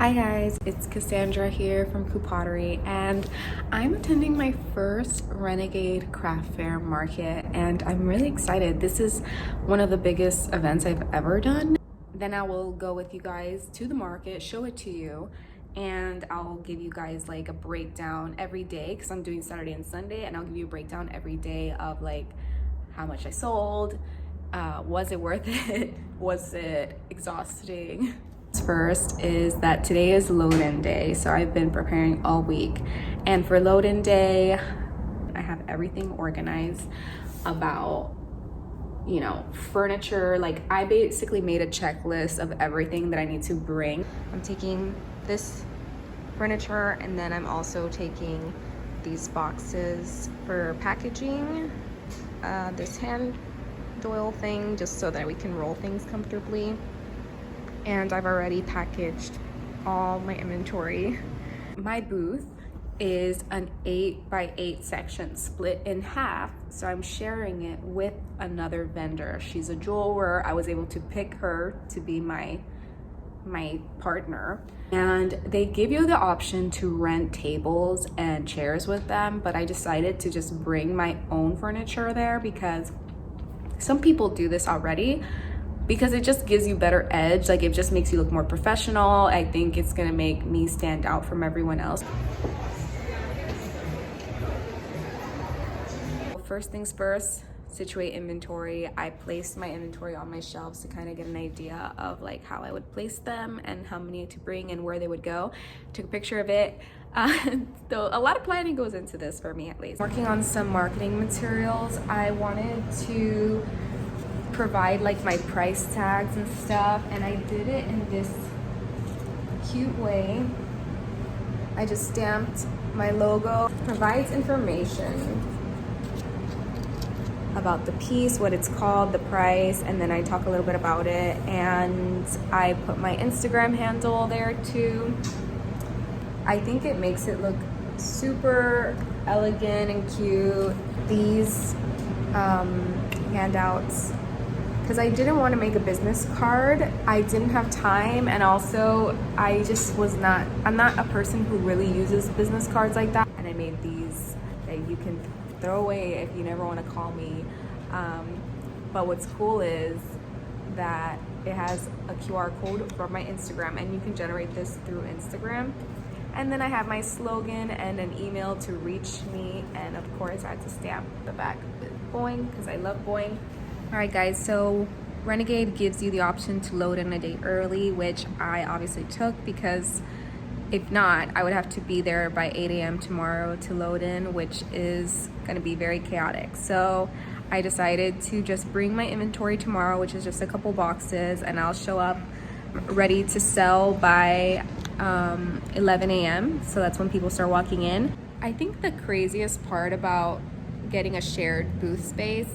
Hi guys, it's Cassandra here from Pottery, and I'm attending my first Renegade Craft Fair market, and I'm really excited. This is one of the biggest events I've ever done. Then I will go with you guys to the market, show it to you, and I'll give you guys like a breakdown every day because I'm doing Saturday and Sunday, and I'll give you a breakdown every day of like how much I sold, was it worth it, was it exhausting. First is that today is load-in day, so I've been preparing all week, and for load-in day I have everything organized about, you know, furniture. Like I basically made a checklist of everything that I need to bring. I'm taking this furniture, and then I'm also taking these boxes for packaging, this hand doil thing just so that we can roll things comfortably. And I've already packaged all my inventory. My booth is an 8x8 section split in half, so I'm sharing it with another vendor. She's a jeweler. I was able to pick her to be my partner, and they give you the option to rent tables and chairs with them, but I decided to just bring my own furniture there because some people do this already, because it just gives you better edge. Like it just makes you look more professional. I think it's gonna make me stand out from everyone else. First things first, situate inventory. I placed my inventory on my shelves to kind of get an idea of like how I would place them and how many to bring and where they would go. Took a picture of it. So a lot of planning goes into this for me, at least. Working on some marketing materials. I wanted to provide like my price tags and stuff, and I did it in this cute way. I just stamped my logo. Provides information about the piece, what it's called, the price, and then I talk a little bit about it, and I put my Instagram handle there too. I think it makes it look super elegant and cute. These handouts, because I didn't want to make a business card. I didn't have time, and also I just I'm not a person who really uses business cards like that. And I made these that you can throw away if you never want to call me. But what's cool is that it has a QR code for my Instagram, and you can generate this through Instagram. And then I have my slogan and an email to reach me, and of course I had to stamp the back with Boing because I love Boing. Alright guys, so Renegade gives you the option to load in a day early, which I obviously took because if not, I would have to be there by 8 a.m. tomorrow to load in, which is going to be very chaotic. So I decided to just bring my inventory tomorrow, which is just a couple boxes, and I'll show up ready to sell by 11 a.m. So that's when people start walking in. I think the craziest part about getting a shared booth space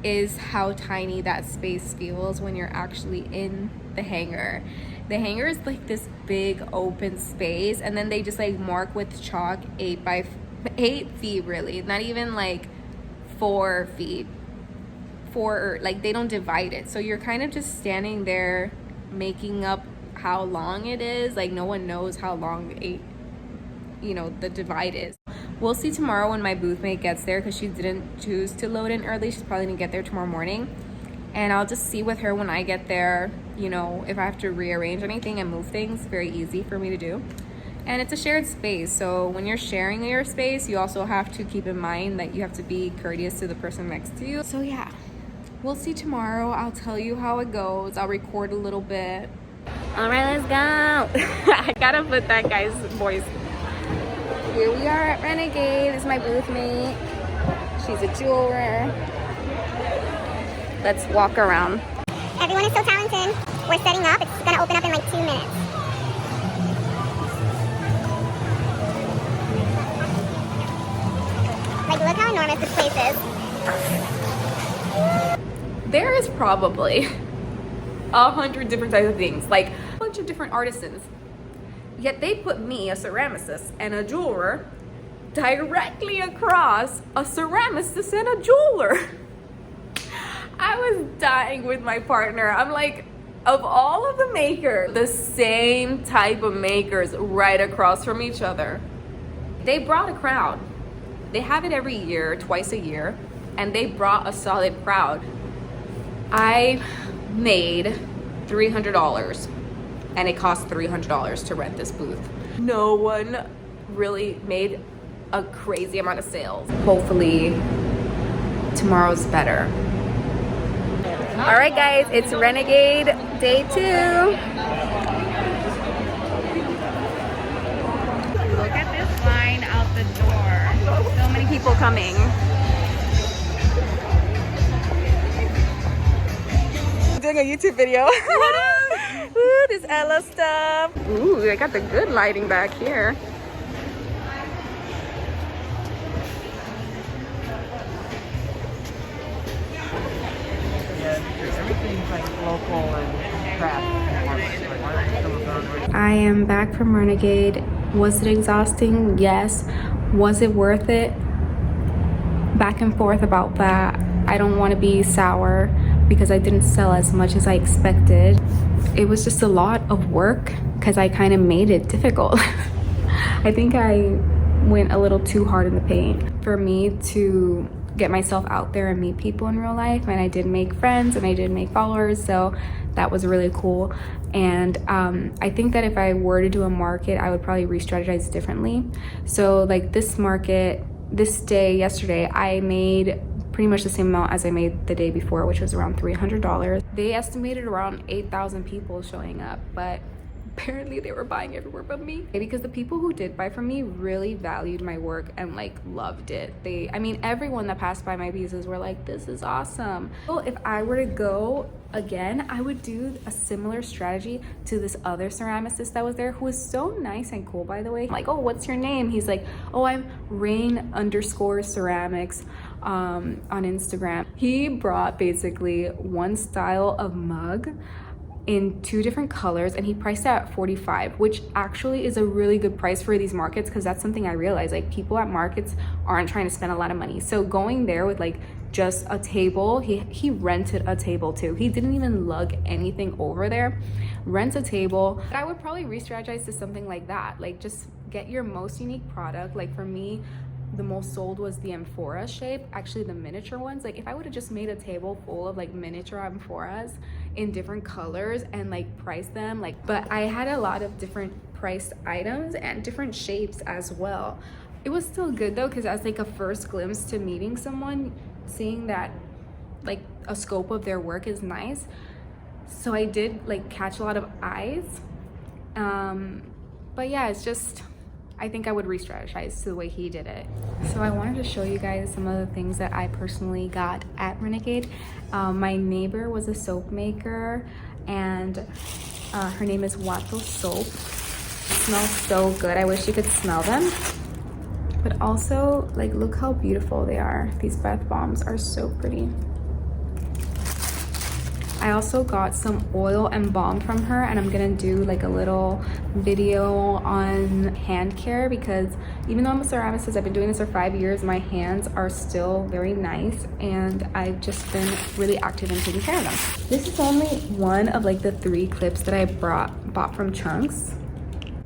is how tiny that space feels when you're actually in the hangar. The hangar is like this big open space, and then they just like mark with chalk 8 feet, really, not even like 4 feet, like they don't divide it, so you're kind of just standing there making up how long it is. Like no one knows how long the divide is. We'll see tomorrow when my booth mate gets there, because she didn't choose to load in early. She's probably gonna get there tomorrow morning, and I'll just see with her when I get there, you know, if I have to rearrange anything and move things. Very easy for me to do, and it's a shared space, so when you're sharing your space, you also have to keep in mind that you have to be courteous to the person next to you. So yeah, we'll see tomorrow. I'll tell you how it goes. I'll record a little bit. All right, let's go. I gotta put that guy's voice. Here we are at Renegade. This is my booth mate. She's a jeweler. Let's walk around. Everyone is so talented. We're setting up. It's gonna open up in like 2 minutes. Like, look how enormous this place is. There is probably 100 different types of things, like a bunch of different artisans. Yet they put me, a ceramicist and a jeweler, directly across a ceramicist and a jeweler. I was dying with my partner. I'm like, Of all of the makers, the same type of makers right across from each other. They brought a crowd. They have it every year, twice a year, and they brought a solid crowd. I made $300 and it cost $300 to rent this booth. No one really made a crazy amount of sales. Hopefully tomorrow's better. All right guys, it's Renegade day 2. Look at this line out the door. So many people coming. I'm doing a YouTube video. Ooh, this Ella stuff. Ooh, I got the good lighting back here. Everything's like local and craft. I am back from Renegade. Was it exhausting? Yes. Was it worth it? Back and forth about that. I don't want to be sour because I didn't sell as much as I expected. It was just a lot of work because I kind of made it difficult. I think I went a little too hard in the paint for me to get myself out there and meet people in real life, and I did make friends and I did make followers, so that was really cool. And I think that if I were to do a market, I would probably re-strategize differently. So like this market, this day yesterday, I made pretty much the same amount as I made the day before, which was around $300. They estimated around 8,000 people showing up, but apparently they were buying everywhere but me, because the people who did buy from me really valued my work and like loved it. I mean everyone that passed by my pieces were like, this is awesome. Well, if I were to go again, I would do a similar strategy to this other ceramicist that was there, who was so nice and cool, by the way. I'm like, oh, what's your name? He's like, oh, I'm Rain_ceramics on Instagram. He brought basically one style of mug in 2 different colors, and he priced it at $45, which actually is a really good price for these markets, because that's something I realized, like people at markets aren't trying to spend a lot of money. So going there with like just a table, he rented a table too. He didn't even lug anything over there. Rent a table. I would probably re-strategize to something like that, like just get your most unique product. Like for me, the most sold was the amphora shape, actually the miniature ones. Like if I would have just made a table full of like miniature amphoras in different colors and like priced them, like, but I had a lot of different priced items and different shapes as well. It was still good though, because as like a first glimpse to meeting someone, seeing that like a scope of their work is nice. So I did like catch a lot of eyes. But yeah, it's just, I think I would re-strategize to the way he did it. So I wanted to show you guys some of the things that I personally got at Renegade. My neighbor was a soap maker, and her name is Wato Soap. It smells so good. I wish you could smell them. But also, like, look how beautiful they are. These bath bombs are so pretty. I also got some oil and balm from her, and I'm gonna do like a little video on hand care, because even though I'm a ceramicist, I've been doing this for 5 years, my hands are still very nice, and I've just been really active in taking care of them. This is only one of like the 3 clips that I bought from Chunks.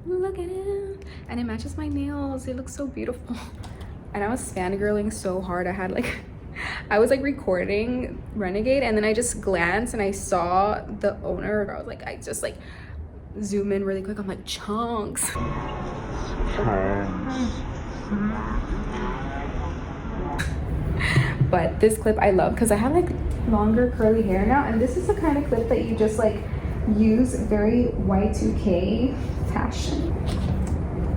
Look at it, and it matches my nails. It looks so beautiful. And I was fangirling so hard. I was like recording Renegade, and then I just glanced and I saw the owner. I was like, I just like zoom in really quick. I'm like, Chunks. But this clip I love because I have like longer curly hair now, and this is the kind of clip that you just like use very Y2K fashion.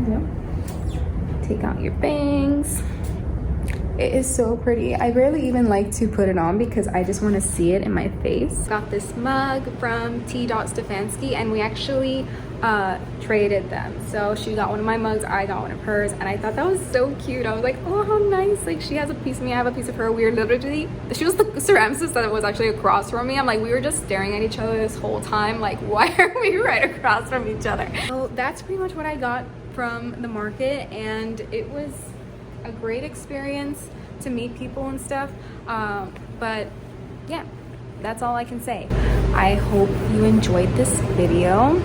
You know, take out your bangs. It is so pretty. I rarely even like to put it on because I just want to see it in my face. Got this mug from T. Stefanski, and we actually traded them. So she got one of my mugs, I got one of hers, and I thought that was so cute. I was like, oh, how nice. Like, she has a piece of me, I have a piece of her. We were literally, she was the ceramicist that was actually across from me. I'm like, we were just staring at each other this whole time. Like, why are we right across from each other? So that's pretty much what I got from the market, and it was a great experience to meet people and stuff. But yeah, That's all I can say. I hope you enjoyed this video.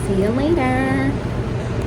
See you later.